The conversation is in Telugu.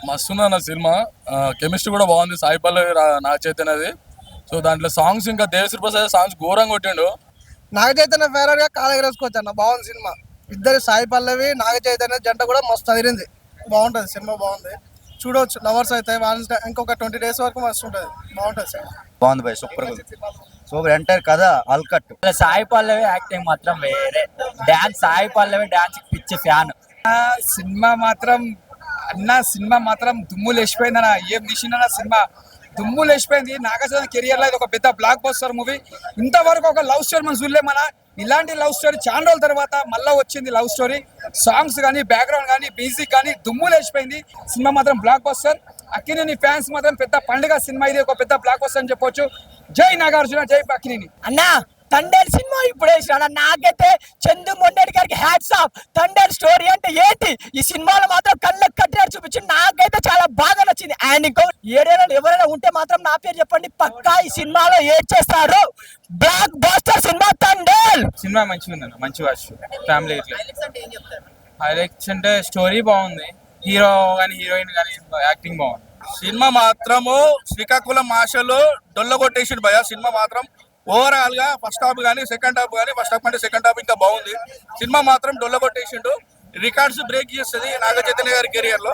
మస్తున్నా నా సినిమా. కెమిస్ట్రీ కూడా బాగుంది. సాయి పల్లవి నాగ చైతన్యది. సో దాంట్లో సాంగ్స్ ఇంకా దేవశ్రీ ప్రసాద్ సాంగ్స్ ఘోరంగా కొట్టిండు. నాగ చైతన్య ఫేవరెట్ గా కాలగరేసుకోవచ్చు అన్న. బాగుంది సినిమా. ఇద్దరు సాయి పల్లవి నాగ చైతన్య జంట కూడా మస్తు అదిరింది. బాగుంటది సినిమా, బాగుంది. చూడవచ్చు. లవర్స్ అయితే ఇంకొక 20 days వరకు మస్తు ఉంటుంది. బాగుంటది సినిమా. బాగుంది భయ్, సూపర్ సూపర్. ఎంటైర్ కథ అల్కట్. సాయి పల్లవి యాక్టింగ్ మాత్రం వేరే. డాన్స్, సాయి పల్లవి డాన్స్ పిచ్చి ఫ్యాన్. సినిమా మాత్రం సినిమా మాత్రం దుమ్ము లేచిపోయింది అన్న. ఏం తీసిందన్న సినిమా దుమ్ము లేచిపోయింది. నాగార్జున కెరియర్ లో ఇది ఒక పెద్ద బ్లాక్ బస్టర్ మూవీ. ఇంతవరకు ఒక లవ్ స్టోరీ మనం చూడలేమన్నా. ఇలాంటి లవ్ స్టోరీ చాలా రోజుల తర్వాత మళ్ళీ వచ్చింది లవ్ స్టోరీ. సాంగ్స్ కానీ, బ్యాక్గ్రౌండ్ కానీ, మ్యూజిక్ కానీ దుమ్ము లేచిపోయింది. సినిమా మాత్రం బ్లాక్ బస్టర్. అక్కినేని ఫ్యాన్స్ మాత్రం పెద్ద పండుగ సినిమా. ఇది ఒక పెద్ద బ్లాక్ బస్టర్ అని చెప్పొచ్చు. జై నాగార్జున, జై అక్కినేని. అన్నా తండేల్ సినిమా ఇప్పుడు వేసిన నాకైతే చందు మొండేటి గారికి హ్యాట్స్ ఆఫ్. తండేల్ స్టోరీ అంటే ఏంటి, ఈ సినిమాలో మాత్రం కళ్ళకు కట్టినట్టు చూపించి నాకైతే చాలా బాగా నచ్చింది. అండ్ ఇంకో ఏరియాలో ఎవరైనా ఉంటే మాత్రం నా పేరు చెప్పండి, పక్కా ఈ సినిమాలో ఏడ్ చేస్తారు. Blockbuster cinema Thandel. Cinema మంచిగా ఉందన్న, మంచి వాచ్ ఫ్యామిలీ. హైలైట్స్ అంటే స్టోరీ బాగుంది, హీరో కానీ హీరోయిన్ కానీ యాక్టింగ్ బాగుంది. సినిమా మాత్రము శ్రీకాకుళం ఆశలు డొల్ల కొట్టేసిండు భయ. సినిమా మాత్రం ఓవరాల్ గా ఫస్ట్ హాఫ్ కానీ సెకండ్ హాఫ్ కానీ, ఫస్ట్ హాఫ్ అంటే సెకండ్ హాఫ్ ఇంకా బాగుంది. సినిమా మాత్రం డొల్ల కొట్టేసిండు. రికార్డ్స్ బ్రేక్ చేస్తుంది నాగ చైతన్య గారి కెరియర్ లో.